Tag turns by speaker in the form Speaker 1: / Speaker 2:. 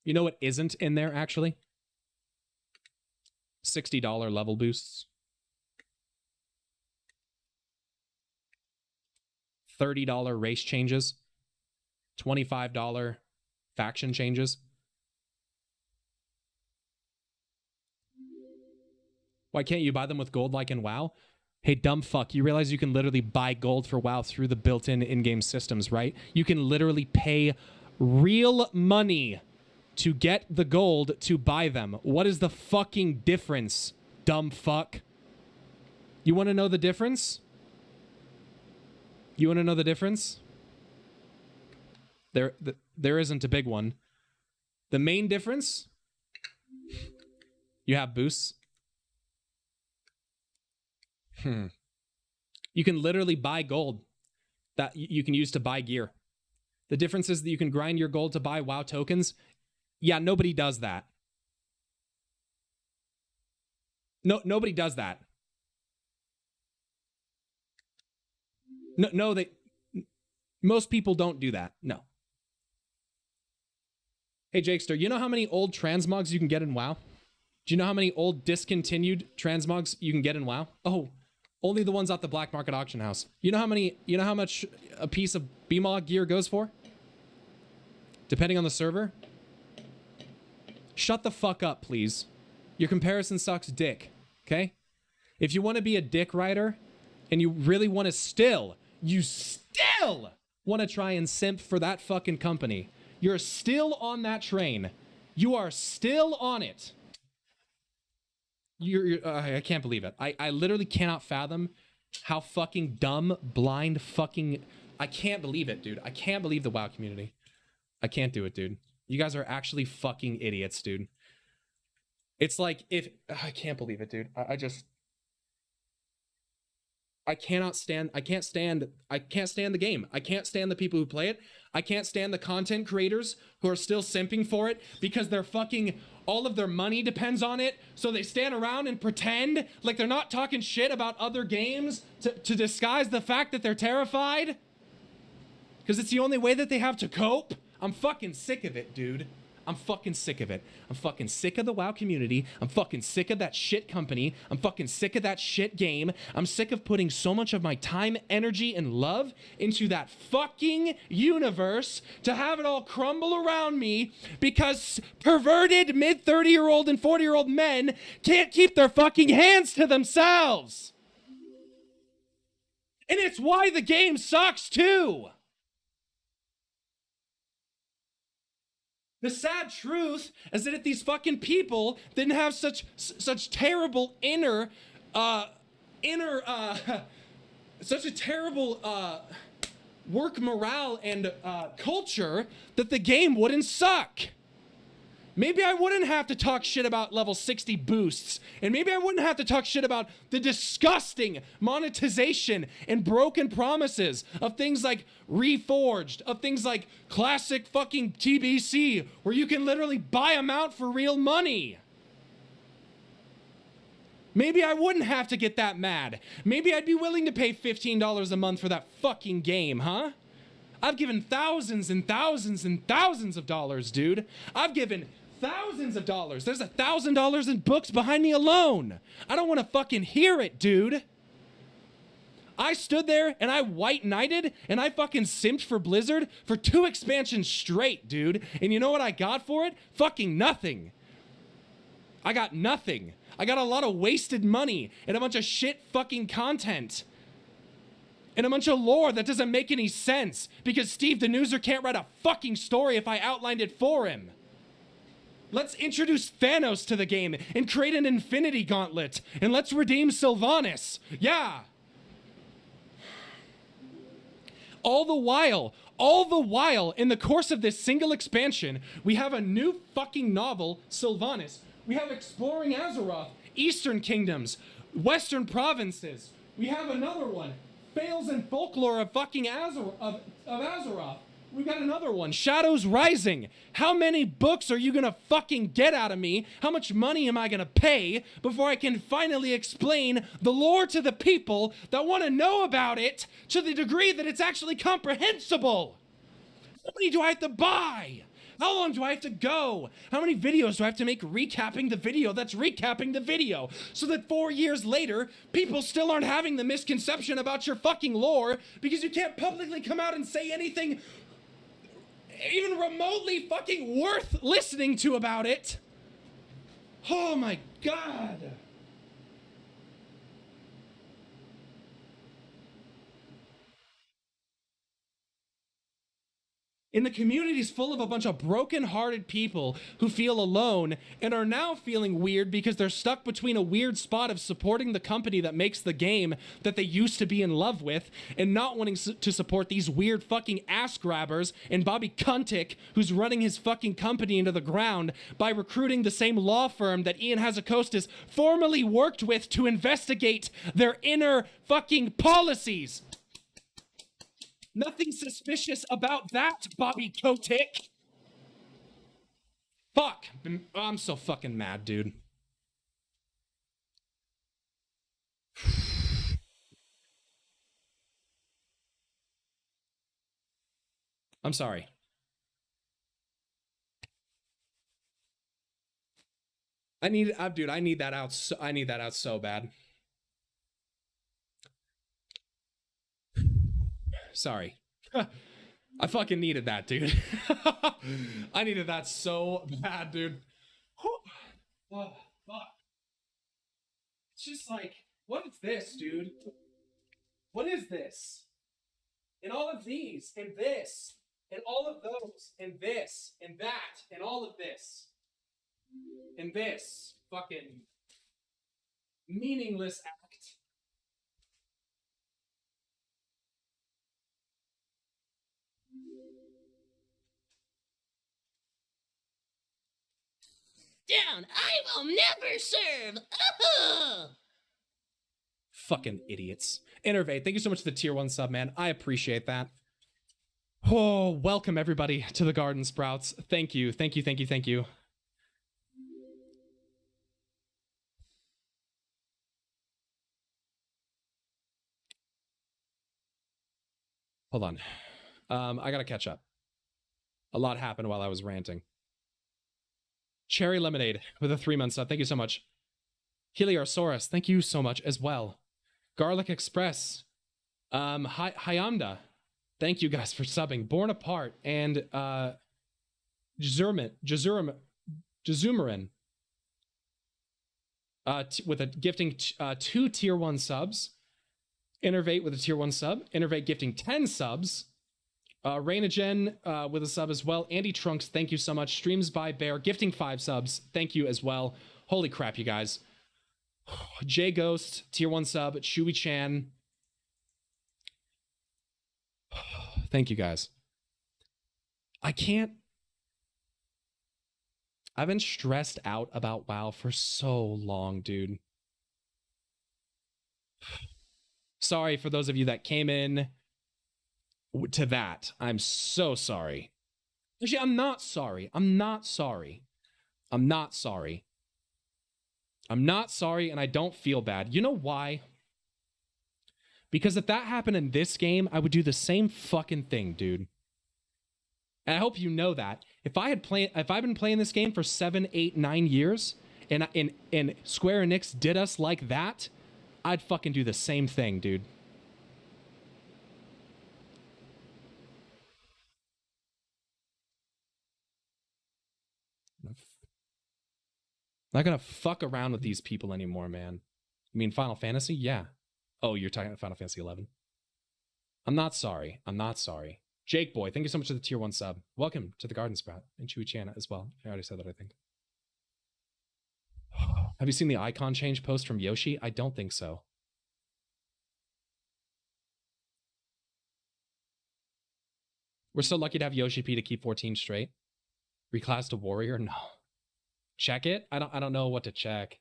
Speaker 1: You know what isn't in there, actually? $60 level boosts. $30 race changes. $25 faction changes. Why can't you buy them with gold like in WoW? Hey, dumb fuck, you realize you can literally buy gold for WoW through the built-in in-game systems, right? You can literally pay real money to get the gold to buy them. What is the fucking difference, dumb fuck? You want to know the difference? You want to know the difference? There isn't a big one. The main difference, you have boosts. You can literally buy gold that you can use to buy gear. The difference is that you can grind your gold to buy WoW tokens. Yeah, nobody does that. Nobody does that. No, most people don't do that. No. Hey, Jakester, you know how many old transmogs you can get in WoW? Do you know how many old discontinued transmogs you can get in WoW? Oh, only the ones at the black market auction house. You know how much a piece of BMOG gear goes for? Depending on the server? Shut the fuck up, please. Your comparison sucks dick, okay? If you want to be a dick rider, and you really want to still want to try and simp for that fucking company, you're still on that train. You are still on it. I can't believe it. I literally cannot fathom how fucking dumb, blind, fucking... I can't believe it, dude. I can't believe the WoW community. I can't do it, dude. You guys are actually fucking idiots, dude. It's like if... I can't believe it, dude. I can't stand the game. I can't stand the people who play it. I can't stand the content creators who are still simping for it because they're fucking... all of their money depends on it, so they stand around and pretend like they're not talking shit about other games to disguise the fact that they're terrified. Because it's the only way that they have to cope. I'm fucking sick of it, dude. I'm fucking sick of it. I'm fucking sick of the WoW community. I'm fucking sick of that shit company. I'm fucking sick of that shit game. I'm sick of putting so much of my time, energy, and love into that fucking universe to have it all crumble around me because perverted mid-30-year-old and 40-year-old men can't keep their fucking hands to themselves. And it's why the game sucks too. The sad truth is that if these fucking people didn't have such terrible such a terrible work morale and culture, that the game wouldn't suck. Maybe I wouldn't have to talk shit about level 60 boosts, and maybe I wouldn't have to talk shit about the disgusting monetization and broken promises of things like Reforged, of things like classic fucking TBC, where you can literally buy them out for real money. Maybe I wouldn't have to get that mad. Maybe I'd be willing to pay $15 a month for that fucking game, huh? I've given thousands and thousands and thousands of dollars, dude. I've given thousands of dollars. There's $1,000 in books behind me alone. I don't want to fucking hear it, dude. I stood there and I white knighted and I fucking simped for Blizzard for 2 expansions straight, dude. And you know what I got for it? Fucking nothing. I got nothing. I got a lot of wasted money and a bunch of shit fucking content. And a bunch of lore that doesn't make any sense because Steve the Newser can't write a fucking story if I outlined it for him. Let's introduce Thanos to the game and create an Infinity Gauntlet, and let's redeem Sylvanas. Yeah. All the while, in the course of this single expansion, we have a new fucking novel, Sylvanas. We have Exploring Azeroth, Eastern Kingdoms, Western Provinces. We have another one, Fails and Folklore of fucking Azeroth. We got another one, Shadows Rising. How many books are you gonna fucking get out of me? How much money am I gonna pay before I can finally explain the lore to the people that want to know about it to the degree that it's actually comprehensible? How many do I have to buy? How long do I have to go? How many videos do I have to make recapping the video that's recapping the video? So that 4 years later, people still aren't having the misconception about your fucking lore because you can't publicly come out and say anything even remotely fucking worth listening to about it. Oh my God. And the community's full of a bunch of broken-hearted people who feel alone and are now feeling weird because they're stuck between a weird spot of supporting the company that makes the game that they used to be in love with and not wanting to support these weird fucking ass grabbers and Bobby Kuntik, who's running his fucking company into the ground by recruiting the same law firm that Ian Hazakostas formerly worked with to investigate their inner fucking policies. Nothing suspicious about that, Bobby Kotick. Fuck. I'm so fucking mad, dude. I'm sorry. I need that out. I need that out so bad. Sorry. I fucking needed that, dude. I needed that so bad, dude. Oh, fuck. It's just like, what is this, dude? What is this? And all of these, and this, and all of those, and this, and that, and all of this, and this fucking meaningless act.
Speaker 2: Down, I will never serve.
Speaker 1: Fucking idiots. Innervate, thank you so much for the tier 1 sub, man. I appreciate that. Oh, welcome everybody to the Garden Sprouts. Thank you, thank you, thank you, thank you. Hold on. I gotta catch up. A lot happened while I was ranting. Cherry Lemonade with a 3-month sub. Thank you so much. Heliosaurus, thank you so much as well. Garlic Express. Hyamda. Thank you guys for subbing. Born Apart and Jazumarin. With a gifting 2 tier 1 subs. Innervate with a tier 1 sub. Innervate gifting 10 subs. Rainagen with a sub as well. Andy Trunks, thank you so much. Streams by Bear gifting 5 subs. Thank you as well. Holy crap, you guys. J Ghost, tier 1 sub. Chewy Chan. Thank you guys. I've been stressed out about WoW for so long, dude. Sorry for those of you that came in to that. I'm so sorry. Actually, I'm not sorry. I'm not sorry. I'm not sorry. I'm not sorry, and I don't feel bad. You know why? Because if that happened in this game, I would do the same fucking thing, dude. And I hope you know that. If I've been playing this game for 7, 8, 9 years, and Square Enix did us like that, I'd fucking do the same thing, dude. Not gonna fuck around with these people anymore, man. You mean Final Fantasy? Yeah. Oh, you're talking about Final Fantasy 11. I'm not sorry. I'm not sorry. Jake Boy, thank you so much for the tier 1 sub. Welcome to the Garden Sprout and Chewy Chana as well. I already said that, I think. Have you seen the icon change post from Yoshi? I don't think so. We're so lucky to have Yoshi P to keep 14 straight. Reclass to Warrior? No. Check it? I don't know what to check.